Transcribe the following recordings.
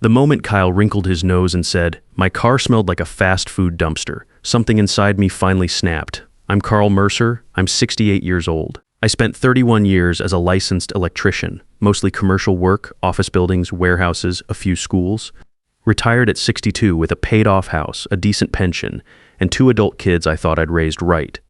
The moment Kyle wrinkled his nose and said, "My car smelled like a fast food dumpster," something inside me finally snapped. I'm Carl Mercer. I'm 68 years old. I spent 31 years as a licensed electrician, mostly commercial work, office buildings, warehouses, a few schools. Retired at 62 with a paid-off house, a decent pension, and 2 adult kids I thought I'd raised right.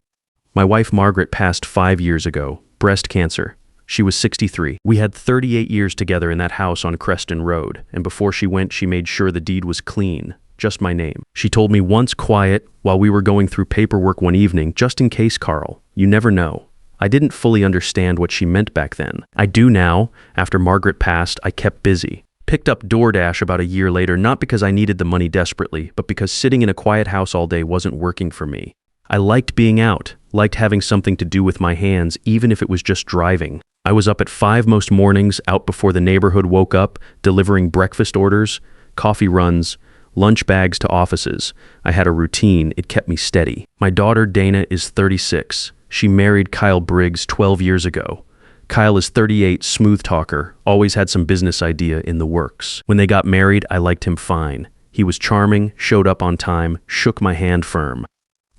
My wife Margaret passed 5 years ago, breast cancer. She was 63. We had 38 years together in that house on Creston Road, and before she went, she made sure the deed was clean, just my name. She told me once quiet, while we were going through paperwork one evening, "Just in case, Carl, you never know." I didn't fully understand what she meant back then. I do now. After Margaret passed, I kept busy. Picked up DoorDash about a year later, not because I needed the money desperately, but because sitting in a quiet house all day wasn't working for me. I liked being out, liked having something to do with my hands, even if it was just driving. I was up at 5 most mornings, out before the neighborhood woke up, delivering breakfast orders, coffee runs, lunch bags to offices. I had a routine. It kept me steady. My daughter Dana is 36. She married Kyle Briggs 12 years ago. Kyle is 38, smooth talker, always had some business idea in the works. When they got married, I liked him fine. He was charming, showed up on time, shook my hand firm.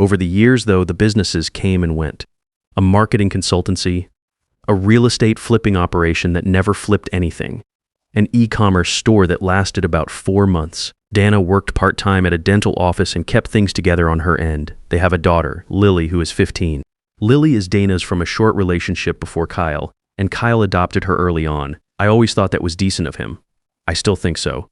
Over the years, though, the businesses came and went. A marketing consultancy, a real estate flipping operation that never flipped anything, an e-commerce store that lasted about 4 months. Dana worked part-time at a dental office and kept things together on her end. They have a daughter, Lily, who is 15. Lily is Dana's from a short relationship before Kyle, and Kyle adopted her early on. I always thought that was decent of him. I still think so.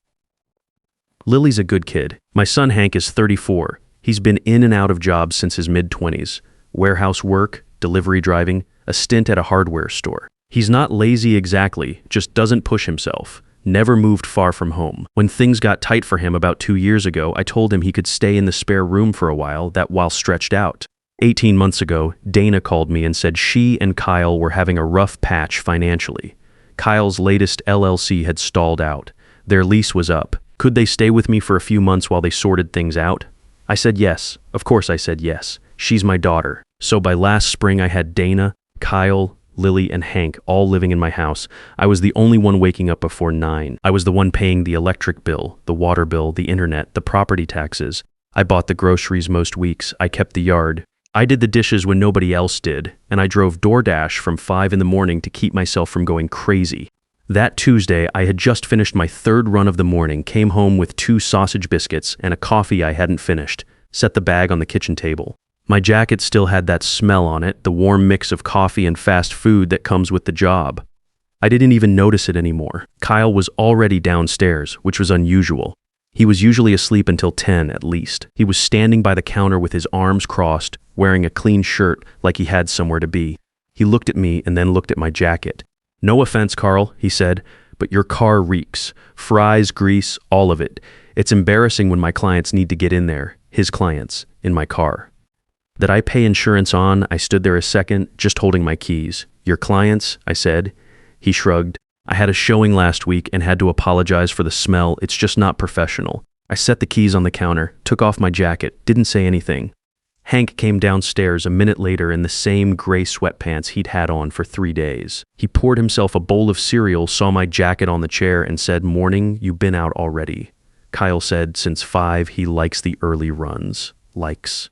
Lily's a good kid. My son Hank is 34. He's been in and out of jobs since his mid-20s. Warehouse work, delivery driving, a stint at a hardware store. He's not lazy exactly, just doesn't push himself. Never moved far from home. When things got tight for him about 2 years ago, I told him he could stay in the spare room for a while, that while stretched out. 18 months ago, Dana called me and said she and Kyle were having a rough patch financially. Kyle's latest LLC had stalled out. Their lease was up. Could they stay with me for a few months while they sorted things out? I said yes. Of course I said yes. She's my daughter. So by last spring I had Dana, Kyle, Lily, and Hank all living in my house. I was the only one waking up before 9. I was the one paying the electric bill, the water bill, the internet, the property taxes. I bought the groceries most weeks. I kept the yard. I did the dishes when nobody else did, and I drove DoorDash from 5 in the morning to keep myself from going crazy. That Tuesday, I had just finished my 3rd run of the morning, came home with 2 sausage biscuits and a coffee I hadn't finished, set the bag on the kitchen table. My jacket still had that smell on it, the warm mix of coffee and fast food that comes with the job. I didn't even notice it anymore. Kyle was already downstairs, which was unusual. He was usually asleep until 10 at least. He was standing by the counter with his arms crossed, wearing a clean shirt like he had somewhere to be. He looked at me and then looked at my jacket. "No offense, Carl," he said, "but your car reeks. Fries, grease, all of it. It's embarrassing when my clients need to get in there, his clients, in my car." That I pay insurance on, I stood there a second, just holding my keys. "Your clients?" I said. He shrugged. "I had a showing last week and had to apologize for the smell. It's just not professional." I set the keys on the counter, took off my jacket, didn't say anything. Hank came downstairs a minute later in the same gray sweatpants he'd had on for 3 days. He poured himself a bowl of cereal, saw my jacket on the chair, and said, "Morning, you been out already." Kyle said since 5 he likes the early runs. Likes.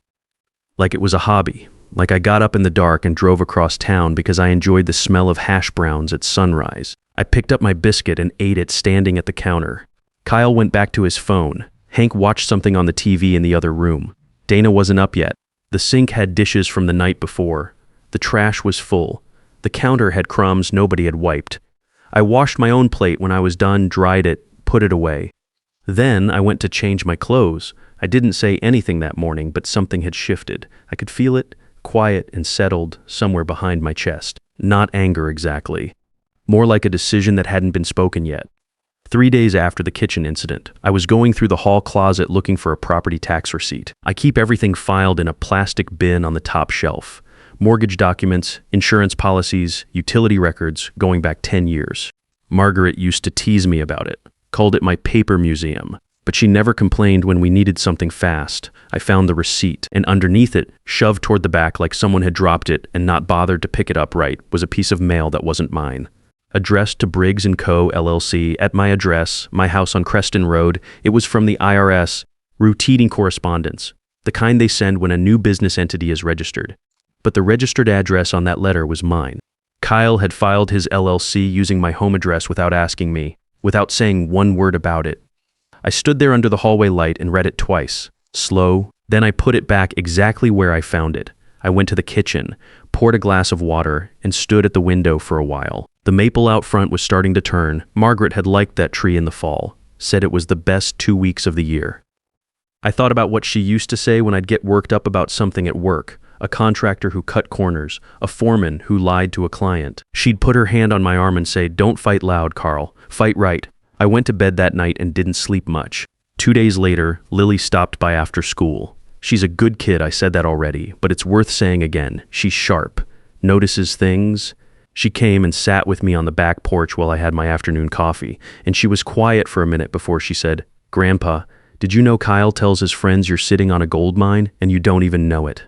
Like it was a hobby. Like I got up in the dark and drove across town because I enjoyed the smell of hash browns at sunrise. I picked up my biscuit and ate it standing at the counter. Kyle went back to his phone. Hank watched something on the TV in the other room. Dana wasn't up yet. The sink had dishes from the night before. The trash was full. The counter had crumbs nobody had wiped. I washed my own plate when I was done, dried it, put it away. Then I went to change my clothes. I didn't say anything that morning, but something had shifted. I could feel it, quiet and settled, somewhere behind my chest. Not anger exactly. More like a decision that hadn't been spoken yet. 3 days after the kitchen incident, I was going through the hall closet looking for a property tax receipt. I keep everything filed in a plastic bin on the top shelf. Mortgage documents, insurance policies, utility records going back 10 years. Margaret used to tease me about it, called it my paper museum. But she never complained when we needed something fast. I found the receipt, and underneath it, shoved toward the back like someone had dropped it and not bothered to pick it up right, was a piece of mail that wasn't mine. addressed to Briggs & Co., LLC, at my address, my house on Creston Road. It was from the IRS, routine correspondence, the kind they send when a new business entity is registered. But the registered address on that letter was mine. Kyle had filed his LLC using my home address without asking me, without saying one word about it. I stood there under the hallway light and read it twice, slow. Then I put it back exactly where I found it. I went to the kitchen, poured a glass of water, and stood at the window for a while. The maple out front was starting to turn. Margaret had liked that tree in the fall, said it was the best 2 weeks of the year. I thought about what she used to say when I'd get worked up about something at work, a contractor who cut corners, a foreman who lied to a client. She'd put her hand on my arm and say, "Don't fight loud, Carl. Fight right." I went to bed that night and didn't sleep much. 2 days later, Lily stopped by after school. She's a good kid, I said that already, but it's worth saying again. She's sharp, notices things. She came and sat with me on the back porch while I had my afternoon coffee, and she was quiet for a minute before she said, "Grandpa, did you know Kyle tells his friends you're sitting on a gold mine and you don't even know it?"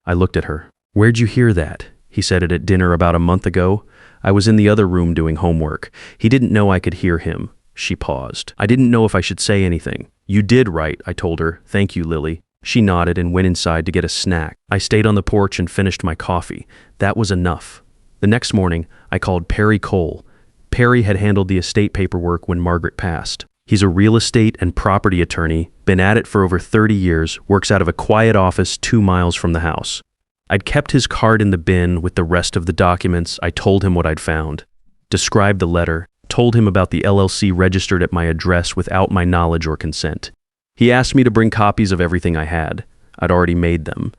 I looked at her. "Where'd you hear that?" He said it at dinner about a month ago. I was in the other room doing homework. He didn't know I could hear him. She paused. I didn't know if I should say anything. "You did right," I told her. "Thank you, Lily." She nodded and went inside to get a snack. I stayed on the porch and finished my coffee. That was enough. The next morning, I called Perry Cole. Perry had handled the estate paperwork when Margaret passed. He's a real estate and property attorney, been at it for over 30 years, works out of a quiet office 2 miles from the house. I'd kept his card in the bin with the rest of the documents. I told him what I'd found, described the letter, told him about the LLC registered at my address without my knowledge or consent. He asked me to bring copies of everything I had. I'd already made them.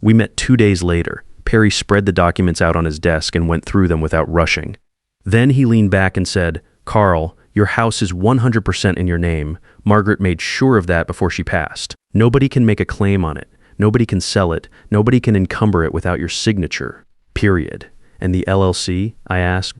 We met 2 days later. Perry spread the documents out on his desk and went through them without rushing. Then he leaned back and said, "Carl, your house is 100% in your name. Margaret made sure of that before she passed. Nobody can make a claim on it. Nobody can sell it. Nobody can encumber it without your signature. Period." "And the LLC?" I asked.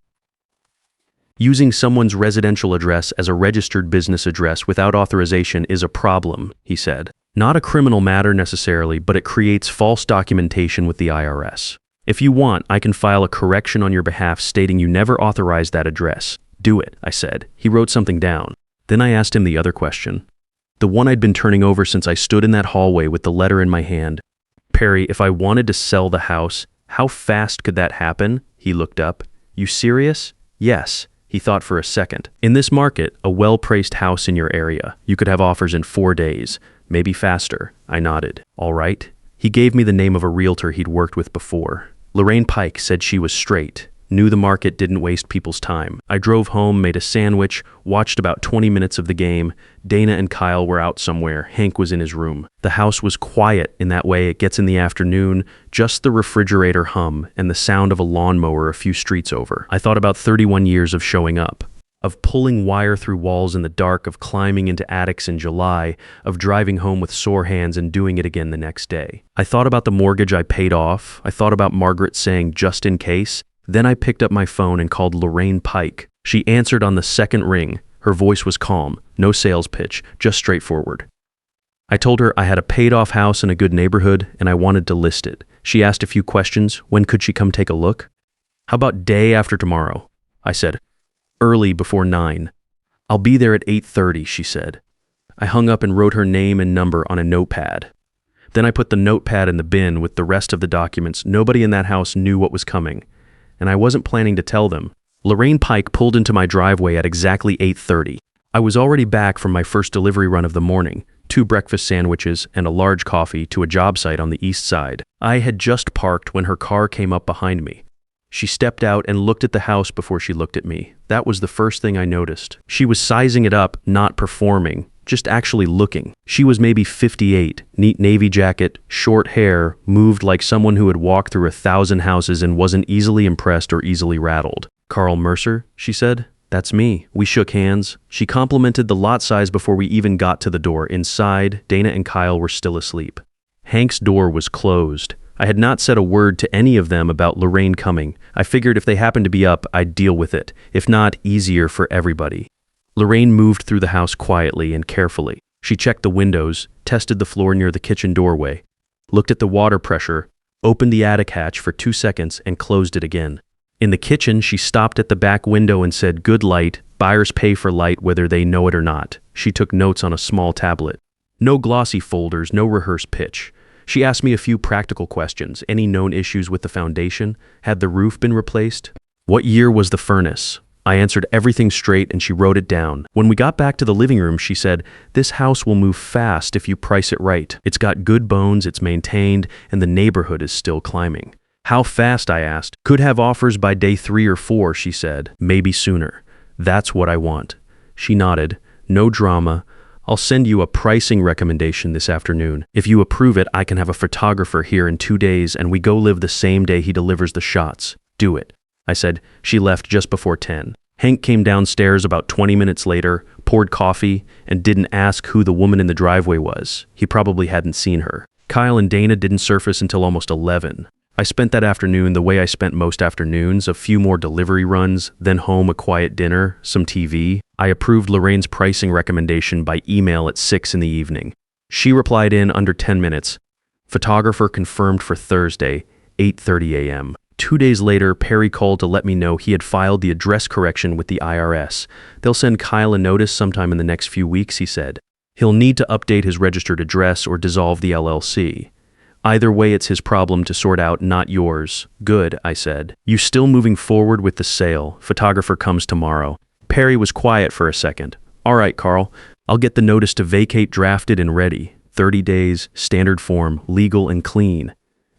"Using someone's residential address as a registered business address without authorization is a problem," he said. "Not a criminal matter necessarily, but it creates false documentation with the IRS. If you want, I can file a correction on your behalf stating you never authorized that address." "Do it," I said. He wrote something down. Then I asked him the other question, the one I'd been turning over since I stood in that hallway with the letter in my hand. "Perry, if I wanted to sell the house, how fast could that happen?" He looked up. "You serious?" "Yes." He thought for a second. "In this market, a well-priced house in your area, you could have offers in 4 days, maybe faster." I nodded. "All right." He gave me the name of a realtor he'd worked with before. Lorraine Pike said she was straight, knew the market didn't waste people's time. I drove home, made a sandwich, watched about 20 minutes of the game. Dana and Kyle were out somewhere. Hank was in his room. The house was quiet in that way it gets in the afternoon, just the refrigerator hum and the sound of a lawnmower a few streets over. I thought about 31 years of showing up, of pulling wire through walls in the dark, of climbing into attics in July, of driving home with sore hands and doing it again the next day. I thought about the mortgage I paid off. I thought about Margaret saying, "just in case." Then I picked up my phone and called Lorraine Pike. She answered on the second ring. Her voice was calm, no sales pitch, just straightforward. I told her I had a paid-off house in a good neighborhood and I wanted to list it. She asked a few questions. When could she come take a look? "How about day after tomorrow?" I said. "Early, before 9. "I'll be there at 8:30, she said. I hung up and wrote her name and number on a notepad. Then I put the notepad in the bin with the rest of the documents. Nobody in that house knew what was coming, and I wasn't planning to tell them. Lorraine Pike pulled into my driveway at exactly 8:30. I was already back from my first delivery run of the morning, 2 breakfast sandwiches and a large coffee to a job site on the east side. I had just parked when her car came up behind me. She stepped out and looked at the house before she looked at me. That was the first thing I noticed. She was sizing it up, not performing, just actually looking. She was maybe 58, neat navy jacket, short hair, moved like someone who had walked through 1,000 houses and wasn't easily impressed or easily rattled. "Carl Mercer," she said. "That's me." We shook hands. She complimented the lot size before we even got to the door. Inside, Dana and Kyle were still asleep. Hank's door was closed. I had not said a word to any of them about Lorraine coming. I figured if they happened to be up, I'd deal with it. If not, easier for everybody. Lorraine moved through the house quietly and carefully. She checked the windows, tested the floor near the kitchen doorway, looked at the water pressure, opened the attic hatch for 2 seconds and closed it again. In the kitchen, she stopped at the back window and said, "Good light. Buyers pay for light whether they know it or not." She took notes on a small tablet. No glossy folders, no rehearsed pitch. She asked me a few practical questions. Any known issues with the foundation? Had the roof been replaced? What year was the furnace? I answered everything straight and she wrote it down. When we got back to the living room, she said, "This house will move fast if you price it right. It's got good bones, it's maintained, and the neighborhood is still climbing." How fast, I asked. Could have offers by day 3 or 4, she said. Maybe sooner. That's what I want. She nodded. No drama. I'll send you a pricing recommendation this afternoon. If you approve it, I can have a photographer here in 2 days and we go live the same day he delivers the shots. Do it. I said. She left just before 10. Hank came downstairs about 20 minutes later, poured coffee, and didn't ask who the woman in the driveway was. He probably hadn't seen her. Kyle and Dana didn't surface until almost 11. I spent that afternoon the way I spent most afternoons, a few more delivery runs, then home, a quiet dinner, some TV. I approved Lorraine's pricing recommendation by email at 6 in the evening. She replied in under 10 minutes. Photographer confirmed for Thursday, 8:30 a.m. 2 days later, Perry called to let me know he had filed the address correction with the IRS. They'll send Kyle a notice sometime in the next few weeks, he said. He'll need to update his registered address or dissolve the LLC. Either way, it's his problem to sort out, not yours. Good, I said. You still moving forward with the sale? Photographer comes tomorrow. Perry was quiet for a second. All right, Carl. I'll get the notice to vacate drafted and ready. 30 days, standard form, legal and clean.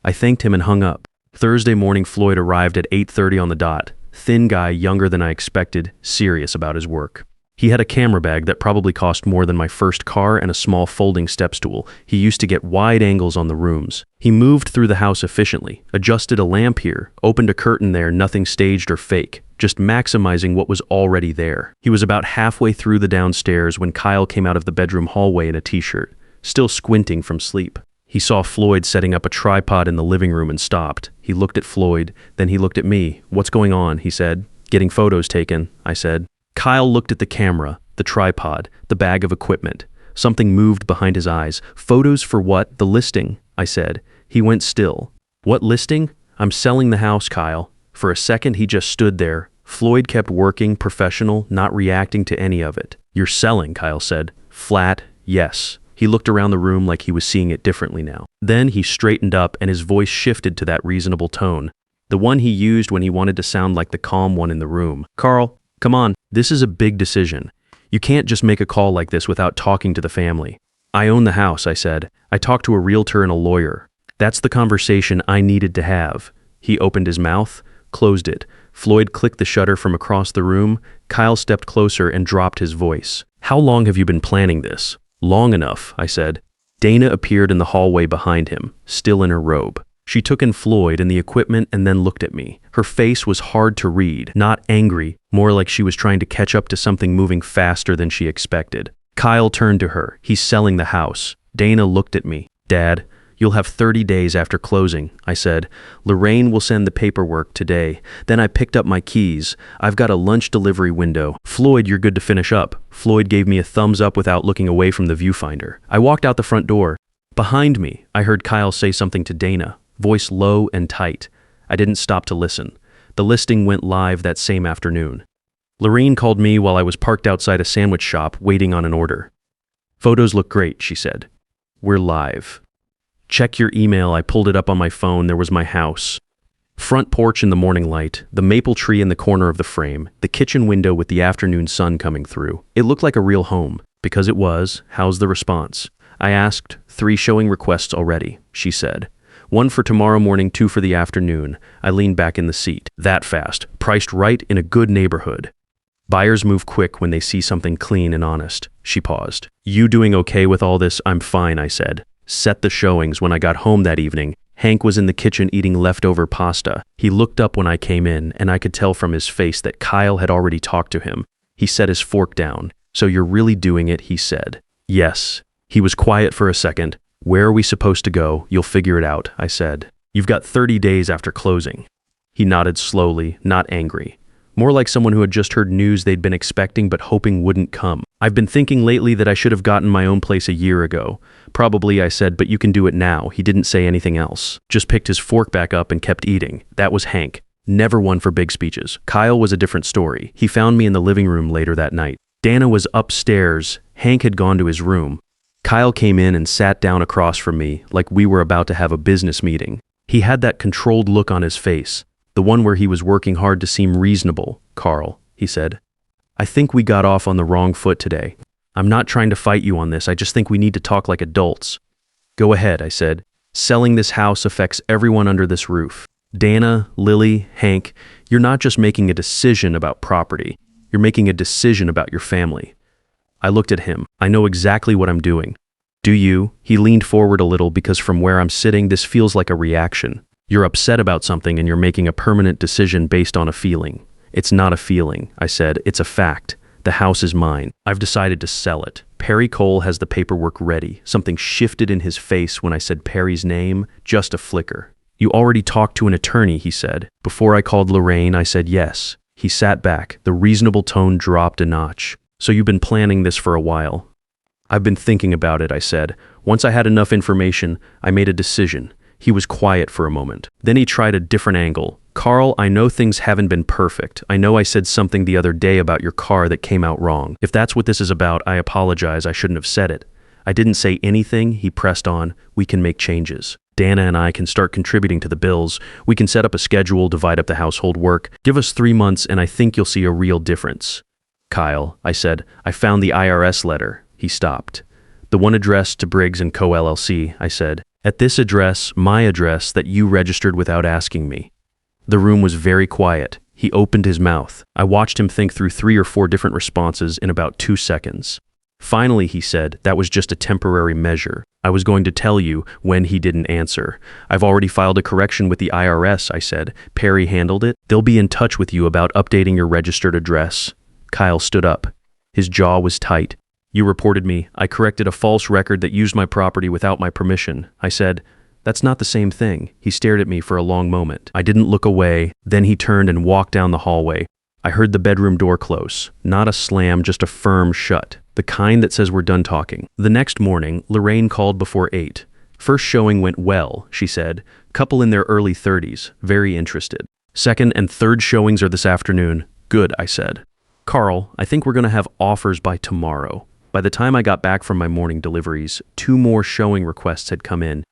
I thanked him and hung up. Thursday morning, Floyd arrived at 8:30 on the dot. Thin guy, younger than I expected, serious about his work. He had a camera bag that probably cost more than my first car and a small folding step stool. He used to get wide angles on the rooms. He moved through the house efficiently, adjusted a lamp here, opened a curtain there, nothing staged or fake, just maximizing what was already there. He was about halfway through the downstairs when Kyle came out of the bedroom hallway in a t-shirt, still squinting from sleep. He saw Floyd setting up a tripod in the living room and stopped. He looked at Floyd, then he looked at me. "What's going on?" he said. "Getting photos taken," I said. Kyle looked at the camera, the tripod, the bag of equipment. Something moved behind his eyes. "Photos for what? The listing," I said. He went still. "What listing?" "I'm selling the house, Kyle." For a second, he just stood there. Floyd kept working, professional, not reacting to any of it. "You're selling," Kyle said. Flat, yes. He looked around the room like he was seeing it differently now. Then he straightened up and his voice shifted to that reasonable tone, the one he used when he wanted to sound like the calm one in the room. "Carl, come on, this is a big decision. You can't just make a call like this without talking to the family." "I own the house," I said. "I talked to a realtor and a lawyer. That's the conversation I needed to have." He opened his mouth, closed it. Floyd clicked the shutter from across the room. Kyle stepped closer and dropped his voice. "How long have you been planning this?" "Long enough," I said. Dana appeared in the hallway behind him, still in her robe. She took in Floyd and the equipment and then looked at me. Her face was hard to read, not angry, more like she was trying to catch up to something moving faster than she expected. Kyle turned to her. "He's selling the house." Dana looked at me. "Dad, you'll have 30 days after closing," I said. "Lorraine will send the paperwork today." Then I picked up my keys. "I've got a lunch delivery window. Floyd, you're good to finish up." Floyd gave me a thumbs up without looking away from the viewfinder. I walked out the front door. Behind me, I heard Kyle say something to Dana, voice low and tight. I didn't stop to listen. The listing went live that same afternoon. Lorraine called me while I was parked outside a sandwich shop waiting on an order. "Photos look great," she said. "We're live." "Check your email." I pulled it up on my phone. There was my house. Front porch in the morning light, the maple tree in the corner of the frame, the kitchen window with the afternoon sun coming through. It looked like a real home. Because it was, how's the response? I asked. 3 showing requests already, she said. 1 for tomorrow morning, 2 for the afternoon. I leaned back in the seat. That fast. Priced right in a good neighborhood. Buyers move quick when they see something clean and honest. She paused. "You doing okay with all this?" "I'm fine," I said. Set the showings. When I got home that evening, Hank was in the kitchen eating leftover pasta. He looked up when I came in, and I could tell from his face that Kyle had already talked to him. He set his fork down. "So you're really doing it," he said. "Yes." He was quiet for a second. "Where are we supposed to go? You'll figure it out," I said. "You've got 30 days after closing." He nodded slowly, not angry. More like someone who had just heard news they'd been expecting but hoping wouldn't come. "I've been thinking lately that I should have gotten my own place a year ago." "Probably," I said, "but you can do it now." He didn't say anything else. Just picked his fork back up and kept eating. That was Hank. Never one for big speeches. Kyle was a different story. He found me in the living room later that night. Dana was upstairs. Hank had gone to his room. Kyle came in and sat down across from me like we were about to have a business meeting. He had that controlled look on his face, the one where he was working hard to seem reasonable. "Carl," he said, "I think we got off on the wrong foot today. I'm not trying to fight you on this, I just think we need to talk like adults." "Go ahead," I said. "Selling this house affects everyone under this roof. Dana, Lily, Hank, you're not just making a decision about property, you're making a decision about your family." I looked at him. I know exactly what I'm doing. "Do you?" He leaned forward a little because from where I'm sitting, this feels like a reaction. You're upset about something and you're making a permanent decision based on a feeling. "It's not a feeling," I said. "It's a fact. The house is mine. I've decided to sell it. Perry Cole has the paperwork ready." Something shifted in his face when I said Perry's name, just a flicker. "You already talked to an attorney," he said. Before I called Lorraine, I said yes. He sat back. The reasonable tone dropped a notch. "So you've been planning this for a while?" "I've been thinking about it," I said. Once I had enough information, I made a decision. He was quiet for a moment. Then he tried a different angle. "Carl, I know things haven't been perfect. I know I said something the other day about your car that came out wrong. If that's what this is about, I apologize. I shouldn't have said it." I didn't say anything. He pressed on. "We can make changes. Dana and I can start contributing to the bills. We can set up a schedule, divide up the household work. Give us 3 months and I think you'll see a real difference." "Kyle," I said, "I found the IRS letter." He stopped. "The one addressed to Briggs & Co. LLC, I said. "At this address, my address that you registered without asking me." The room was very quiet. He opened his mouth. I watched him think through 3 or 4 different responses in about 2 seconds. Finally, he said, "That was just a temporary measure. I was going to tell you when he didn't answer. I've already filed a correction with the IRS, I said. Perry handled it. They'll be in touch with you about updating your registered address." Kyle stood up. His jaw was tight. "You reported me. I corrected a false record that used my property without my permission." I said, "That's not the same thing." He stared at me for a long moment. I didn't look away. Then he turned and walked down the hallway. I heard the bedroom door close. Not a slam, just a firm shut. The kind that says we're done talking. The next morning, Lorraine called before 8. "First showing went well," she said. "Couple in their early 30s, very interested. Second and third showings are this afternoon." "Good," I said. "Carl, I think we're going to have offers by tomorrow." By the time I got back from my morning deliveries, 2 more showing requests had come in.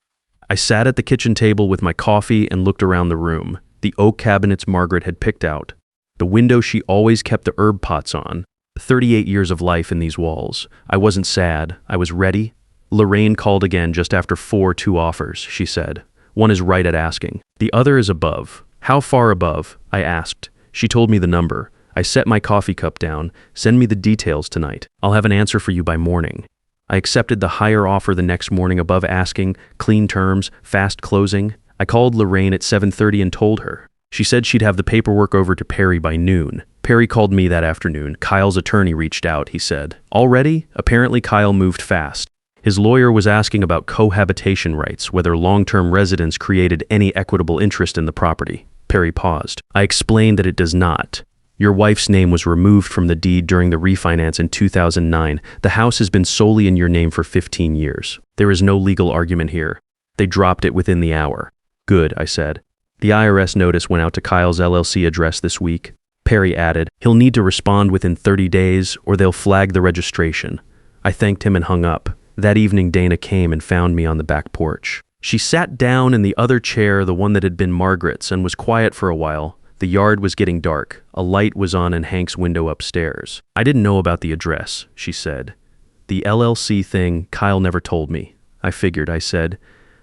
I sat at the kitchen table with my coffee and looked around the room. The oak cabinets Margaret had picked out. The window she always kept the herb pots on. 38 years of life in these walls. I wasn't sad. I was ready. Lorraine called again just after 2 offers, she said. "One is right at asking. The other is above." "How far above?" I asked. She told me the number. I set my coffee cup down. "Send me the details tonight. I'll have an answer for you by morning." I accepted the higher offer the next morning above asking, clean terms, fast closing. I called Lorraine at 7:30 and told her. She said she'd have the paperwork over to Perry by noon. Perry called me that afternoon. Kyle's attorney reached out, he said. "Already?" Apparently Kyle moved fast. His lawyer was asking about cohabitation rights, whether long-term residence created any equitable interest in the property. Perry paused. I explained that it does not. "Your wife's name was removed from the deed during the refinance in 2009. The house has been solely in your name for 15 years. There is no legal argument here. They dropped it within the hour." "Good," I said. "The IRS notice went out to Kyle's LLC address this week." Perry added, "He'll need to respond within 30 days or they'll flag the registration." I thanked him and hung up. That evening Dana came and found me on the back porch. She sat down in the other chair, the one that had been Margaret's, and was quiet for a while. The yard was getting dark. A light was on in Hank's window upstairs. "I didn't know about the address," she said. "The LLC thing, Kyle never told me." I figured, I said.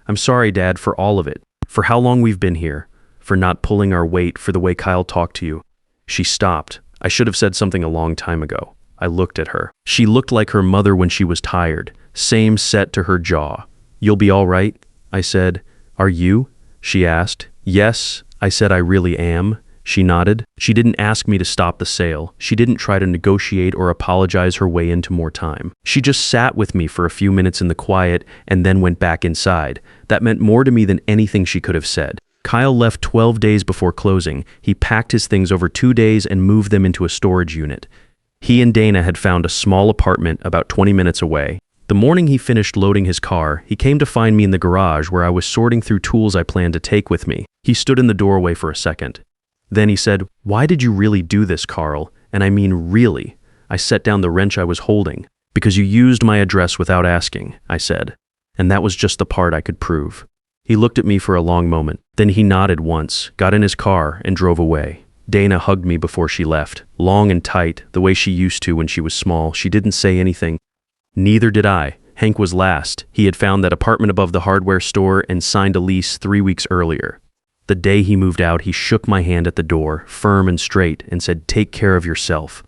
"I'm sorry, Dad, for all of it. For how long we've been here. For not pulling our weight, for the way Kyle talked to you." She stopped. I should have said something a long time ago. I looked at her. She looked like her mother when she was tired. Same set to her jaw. "You'll be all right?" I said. "Are you?" she asked. "Yes," I said. "I really am." She nodded. She didn't ask me to stop the sale. She didn't try to negotiate or apologize her way into more time. She just sat with me for a few minutes in the quiet and then went back inside. That meant more to me than anything she could have said. Kyle left 12 days before closing. He packed his things over 2 days and moved them into a storage unit. He and Dana had found a small apartment about 20 minutes away. The morning he finished loading his car, he came to find me in the garage where I was sorting through tools I planned to take with me. He stood in the doorway for a second. Then he said, "Why did you really do this, Carl? And I mean really." I set down the wrench I was holding. "Because you used my address without asking," I said. And that was just the part I could prove. He looked at me for a long moment. Then he nodded once, got in his car, and drove away. Dana hugged me before she left, long and tight, the way she used to when she was small. She didn't say anything. Neither did I. Hank was last. He had found that apartment above the hardware store and signed a lease 3 weeks earlier. The day he moved out, he shook my hand at the door, firm and straight, and said, "Take care of yourself."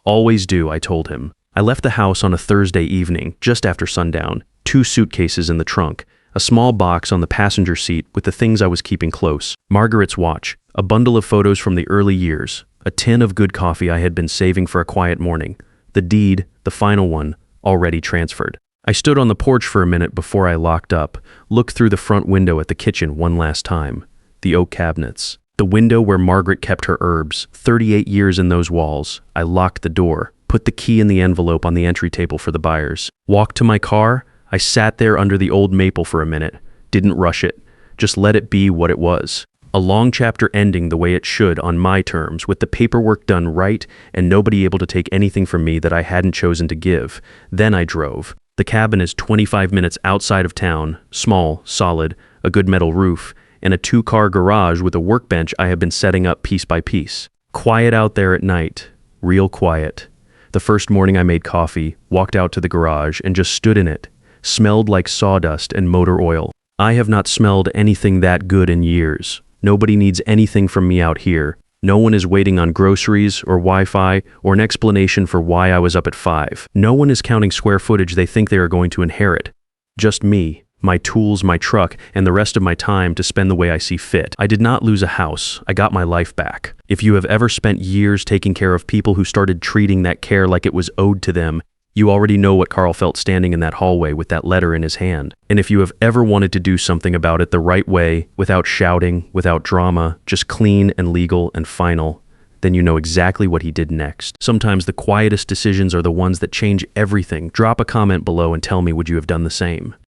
"Always do," I told him. I left the house on a Thursday evening, just after sundown, 2 suitcases in the trunk, a small box on the passenger seat with the things I was keeping close, Margaret's watch, a bundle of photos from the early years, a tin of good coffee I had been saving for a quiet morning, the deed, the final one, already transferred. I stood on the porch for a minute before I locked up, looked through the front window at the kitchen one last time, the oak cabinets, the window where Margaret kept her herbs, 38 years in those walls. I locked the door, put the key in the envelope on the entry table for the buyers, walked to my car. I sat there under the old maple for a minute, didn't rush it, just let it be what it was. A long chapter ending the way it should on my terms, with the paperwork done right and nobody able to take anything from me that I hadn't chosen to give. Then I drove. The cabin is 25 minutes outside of town, small, solid, a good metal roof, and a 2-car garage with a workbench I have been setting up piece by piece. Quiet out there at night, real quiet. The first morning I made coffee, walked out to the garage, and just stood in it. Smelled like sawdust and motor oil. I have not smelled anything that good in years. Nobody needs anything from me out here. No one is waiting on groceries or Wi-Fi or an explanation for why I was up at 5. No one is counting square footage they think they are going to inherit. Just me, my tools, my truck, and the rest of my time to spend the way I see fit. I did not lose a house. I got my life back. If you have ever spent years taking care of people who started treating that care like it was owed to them, you already know what Carl felt standing in that hallway with that letter in his hand. And if you have ever wanted to do something about it the right way, without shouting, without drama, just clean and legal and final, then you know exactly what he did next. Sometimes the quietest decisions are the ones that change everything. Drop a comment below and tell me, would you have done the same?